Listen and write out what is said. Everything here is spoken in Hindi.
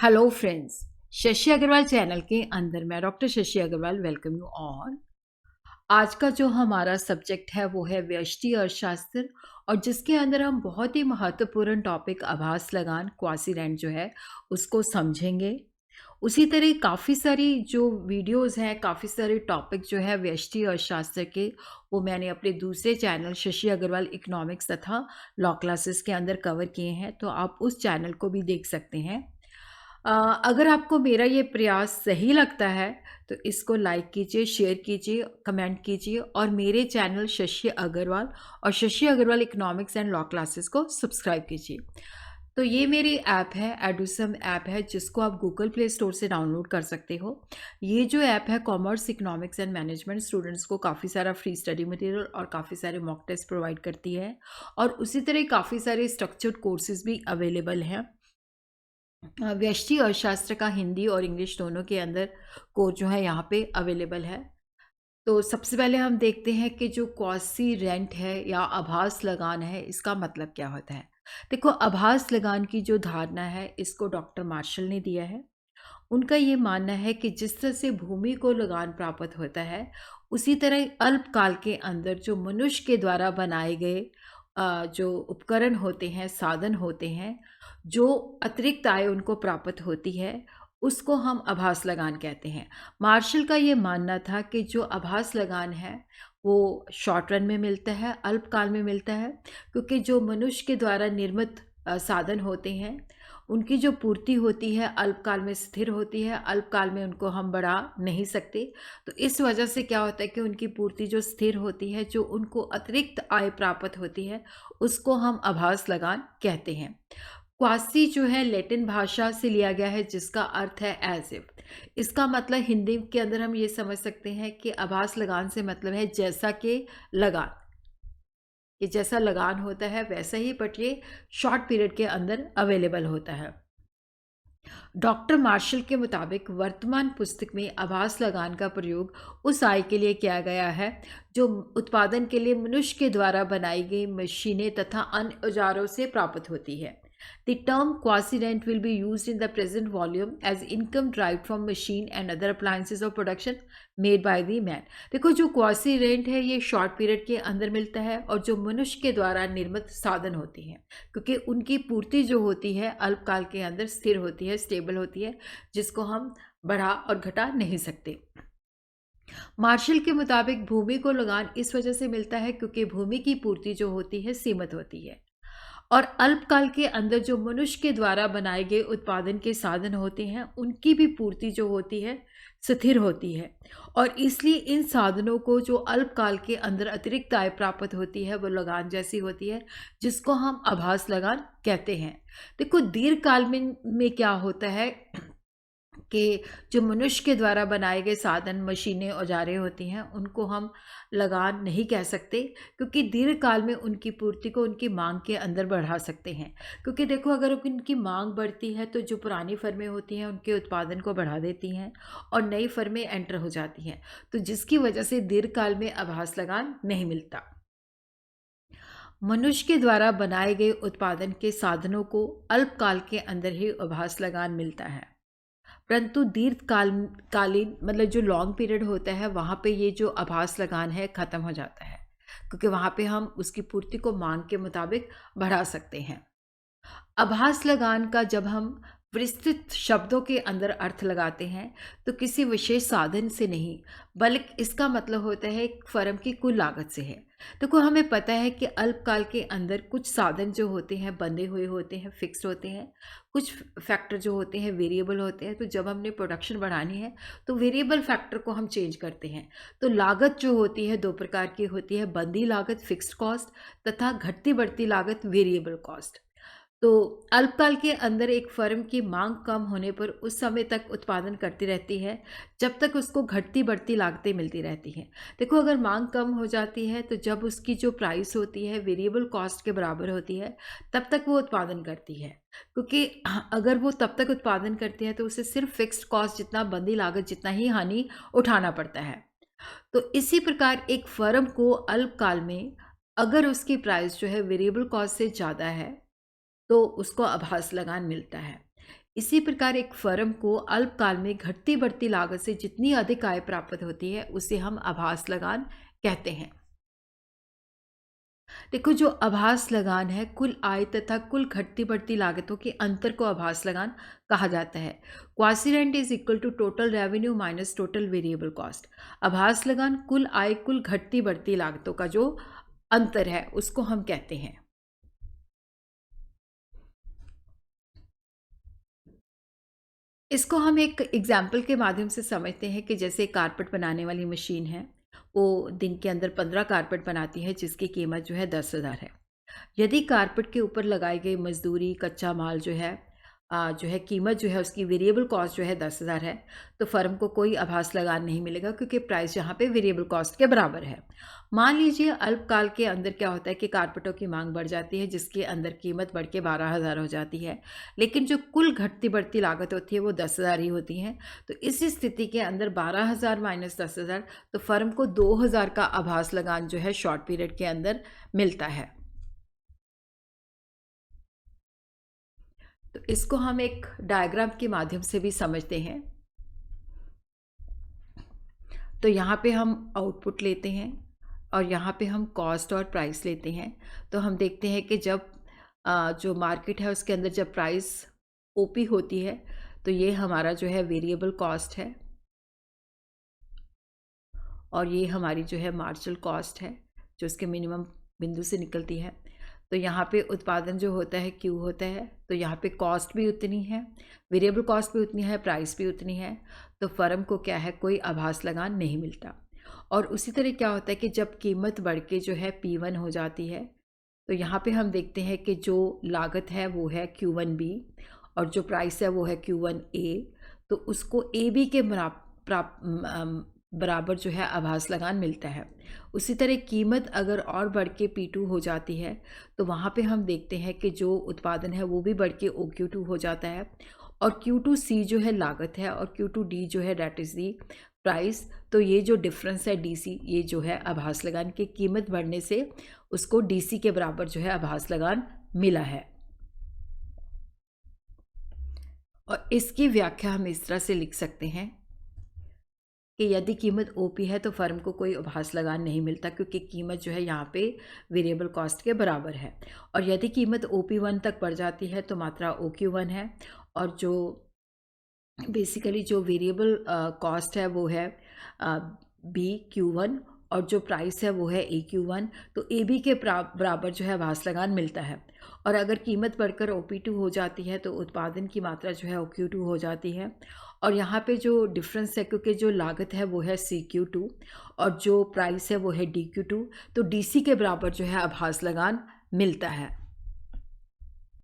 Hello friends, Shashi Agrawal channel के अंदर मैं doctor Shashi Agrawal welcome you all. आज का जो हमारा सब्जेक्ट है वो है व्यष्टि अर्थशास्त्र और जिसके अंदर हम बहुत ही महत्वपूर्ण टॉपिक आभास लगान क्वासी रेंट जो है उसको समझेंगे। उसी तरह काफ़ी सारी जो वीडियोस हैं, काफ़ी सारे टॉपिक जो है व्यष्टि अर्थशास्त्र के, वो मैंने अपने दूसरे चैनल शशि अग्रवाल इकोनॉमिक्स तथा लॉ क्लासेस के अंदर कवर किए हैं, तो आप उस चैनल को भी देख सकते हैं। अ, अगर आपको मेरा ये प्रयास सही लगता है तो इसको लाइक कीजिए, शेयर कीजिए, कमेंट कीजिए और मेरे चैनल शशि अग्रवाल और Shashi Agrawal economics and law classes को सब्सक्राइब कीजिए। तो ये मेरी ऐप है, एडुसम ऐप है, जिसको आप गूगल प्ले स्टोर से डाउनलोड कर सकते हो। ये जो ऐप है commerce, economics and management students को काफ़ी सारा फ्री स्टडी मटेरियल और काफ़ी सारे मॉक टेस्ट प्रोवाइड करती है और उसी तरह काफ़ी सारे स्ट्रक्चर्ड कोर्सेज भी अवेलेबल हैं। व्यष्टि अर्थशास्त्र का हिंदी और इंग्लिश दोनों के अंदर कोर्स जो है यहाँ पे अवेलेबल है। तो सबसे पहले हम देखते हैं कि जो क्वासी रेंट है या आभास लगान है, इसका मतलब क्या होता है। देखो, आभास लगान की जो धारणा है इसको डॉक्टर मार्शल ने दिया है। उनका ये मानना है कि जिस तरह से भूमि को लगान प्राप्त होता है, उसी तरह अल्पकाल के अंदर जो मनुष्य के द्वारा बनाए गए जो उपकरण होते हैं, साधन होते हैं, जो अतिरिक्त आय उनको प्राप्त होती है, उसको हम आभास लगान कहते हैं। मार्शल का ये मानना था कि जो आभास लगान है वो शॉर्ट रन में मिलता है, अल्पकाल में मिलता है, क्योंकि जो मनुष्य के द्वारा निर्मित साधन होते हैं, उनकी जो पूर्ति होती है अल्पकाल में स्थिर होती है, अल्पकाल में उनको हम बढ़ा नहीं सकते। तो इस वजह से क्या होता है कि उनकी पूर्ति जो स्थिर होती है, जो उनको अतिरिक्त आय प्राप्त होती है, उसको हम आभास लगान कहते हैं। क्वासी जो है लैटिन भाषा से लिया गया है, जिसका अर्थ है एज इफ। इसका मतलब हिंदी के अंदर हम ये समझ सकते हैं कि आभास लगान से मतलब है जैसा कि लगान। ये जैसा लगान होता है वैसा ही, बट ये शॉर्ट पीरियड के अंदर अवेलेबल होता है। डॉक्टर मार्शल के मुताबिक वर्तमान पुस्तक में आभास लगान का प्रयोग उस आय के लिए किया गया है जो उत्पादन के लिए मनुष्य के द्वारा बनाई गई मशीनें तथा अन्य औजारों से प्राप्त होती है। The term quasi-rent will be used in the present volume as income derived from machine and other appliances of production made by the man। देखो, जो क्वासी रेंट है ये शॉर्ट पीरियड के अंदर मिलता है और जो मनुष्य के द्वारा निर्मित साधन होती हैं, क्योंकि उनकी पूर्ति जो होती है अल्पकाल के अंदर स्थिर होती है, स्टेबल होती है, जिसको हम बढ़ा और घटा नहीं सकते। मार्शल के मुताबिक भूमि को लगान इस वजह से मिलता है क्योंकि भूमि की पूर्ति जो होती है सीमित होती है और अल्पकाल के अंदर जो मनुष्य के द्वारा बनाए गए उत्पादन के साधन होते हैं उनकी भी पूर्ति जो होती है स्थिर होती है और इसलिए इन साधनों को जो अल्पकाल के अंदर अतिरिक्त आय प्राप्त होती है वो लगान जैसी होती है, जिसको हम आभास लगान कहते हैं। देखो, दीर्घकाल में क्या होता है कि जो मनुष्य के द्वारा बनाए गए साधन, मशीनें, औजारें होती हैं, उनको हम लगान नहीं कह सकते, क्योंकि दीर्घकाल में उनकी पूर्ति को उनकी मांग के अंदर बढ़ा सकते हैं। क्योंकि देखो, अगर उनकी मांग बढ़ती है तो जो पुरानी फर्में होती हैं उनके उत्पादन को बढ़ा देती हैं और नई फर्में एंटर हो जाती हैं, तो जिसकी वजह से दीर्घकाल में आभास लगान नहीं मिलता। मनुष्य के द्वारा बनाए गए उत्पादन के साधनों को अल्पकाल के अंदर ही आभास लगान मिलता है, परंतु कालीन मतलब जो लॉन्ग पीरियड होता है वहाँ पे ये जो आभास लगान है ख़त्म हो जाता है, क्योंकि वहाँ पे हम उसकी पूर्ति को मांग के मुताबिक बढ़ा सकते हैं। आभास लगान का जब हम विस्तृत शब्दों के अंदर अर्थ लगाते हैं तो किसी विशेष साधन से नहीं, बल्कि इसका मतलब होता है एक फर्म की कुल लागत से है। देखो, हमें पता है कि अल्पकाल के अंदर कुछ साधन जो होते हैं बंधे हुए होते हैं, फिक्स्ड होते हैं, कुछ फैक्टर जो होते हैं वेरिएबल होते हैं। तो जब हमने प्रोडक्शन बढ़ानी है तो वेरिएबल फैक्टर को हम चेंज करते हैं। तो लागत जो होती है दो प्रकार की होती है, बंधी लागत फिक्स्ड कॉस्ट तथा घटती बढ़ती लागत वेरिएबल कॉस्ट। तो अल्पकाल के अंदर एक फर्म की मांग कम होने पर उस समय तक उत्पादन करती रहती है जब तक उसको घटती बढ़ती लागतें मिलती रहती हैं। देखो, अगर मांग कम हो जाती है तो जब उसकी जो प्राइस होती है वेरिएबल कॉस्ट के बराबर होती है तब तक वो उत्पादन करती है, क्योंकि अगर वो तब तक उत्पादन करती है तो उसे सिर्फ फिक्स्ड कॉस्ट जितना, बंदी लागत जितना ही हानि उठाना पड़ता है। तो इसी प्रकार एक फर्म को अल्पकाल में अगर उसकी प्राइस जो है वेरिएबल कॉस्ट से ज़्यादा है तो उसको आभास लगान मिलता है। इसी प्रकार एक फर्म को अल्पकाल में घटती बढ़ती लागत से जितनी अधिक आय प्राप्त होती है उसे हम आभास लगान कहते हैं। देखो, जो आभास लगान है कुल आय तथा कुल घटती बढ़ती लागतों के अंतर को आभास लगान कहा जाता है। Quasi rent is equal to total revenue minus total variable cost. आभास लगान कुल आय कुल घटती बढ़ती लागतों का जो अंतर है उसको हम कहते हैं। इसको हम एक एग्जाम्पल के माध्यम से समझते हैं कि जैसे कारपेट बनाने वाली मशीन है, वो दिन के अंदर 15 कारपेट बनाती है जिसकी कीमत जो है 10,000 है। यदि कारपेट के ऊपर लगाई गई मजदूरी, कच्चा माल जो है कीमत जो है उसकी वेरिएबल कॉस्ट जो है 10,000 है, तो फर्म को कोई आभास लगान नहीं मिलेगा क्योंकि प्राइस यहाँ पे वेरिएबल कॉस्ट के बराबर है। मान लीजिए अल्पकाल के अंदर क्या होता है कि कारपेटों की मांग बढ़ जाती है जिसके अंदर कीमत बढ़ के 12,000 हो जाती है, लेकिन जो कुल घटती बढ़ती लागत होती है वो 10,000 ही होती है। तो इस स्थिति के अंदर 12,000 माइनस 10,000, तो फर्म को 2,000 का आभास लगान जो है शॉर्ट पीरियड के अंदर मिलता है। तो इसको हम एक डायग्राम के माध्यम से भी समझते हैं। तो यहाँ पे हम आउटपुट लेते हैं और यहाँ पे हम कॉस्ट और प्राइस लेते हैं। तो हम देखते हैं कि जब जो मार्केट है उसके अंदर जब प्राइस ओपी होती है तो ये हमारा जो है वेरिएबल कॉस्ट है और ये हमारी जो है मार्जिनल कॉस्ट है जो उसके मिनिमम बिंदु से निकलती है। तो यहाँ पे उत्पादन जो होता है क्यू होता है, तो यहाँ पे कॉस्ट भी उतनी है, वेरिएबल कॉस्ट भी उतनी है, प्राइस भी उतनी है। तो फर्म को क्या है, कोई आभास लगान नहीं मिलता। और उसी तरह क्या होता है कि जब कीमत बढ़ के जो है P1 हो जाती है, तो यहाँ पे हम देखते हैं कि जो लागत है वो है Q1B और जो प्राइस है वो है Q1A। तो उसको AB के बराबर जो है आभास लगान मिलता है। उसी तरह कीमत अगर और बढ़ के P2 हो जाती है तो वहाँ पे हम देखते हैं कि जो उत्पादन है वो भी बढ़ के OQ2 हो जाता है और Q2C जो है लागत है और Q2D जो है डेट इज़ दी प्राइस। तो ये जो डिफरेंस है DC, ये जो है आभास लगान की कीमत बढ़ने से उसको DC के बराबर जो है आभास लगान मिला है। और इसकी व्याख्या हम इस तरह से लिख सकते हैं कि यदि कीमत OP है तो फर्म को कोई आभास लगान नहीं मिलता क्योंकि कीमत जो है यहाँ पे वेरिएबल कॉस्ट के बराबर है। और यदि कीमत OP1 तक बढ़ जाती है तो मात्रा OQ1 है और जो बेसिकली जो वेरिएबल कॉस्ट है वो है BQ1 और जो प्राइस है वो है AQ1। तो AB के बराबर जो है आभास लगान मिलता है। और अगर कीमत बढ़कर OP2 हो जाती है तो उत्पादन की मात्रा जो है OQ2 हो जाती है। और यहाँ पे जो डिफरेंस है, क्योंकि जो लागत है वो है CQ2 और जो प्राइस है वो है DQ2, तो DC के बराबर जो है आभास लगान मिलता है।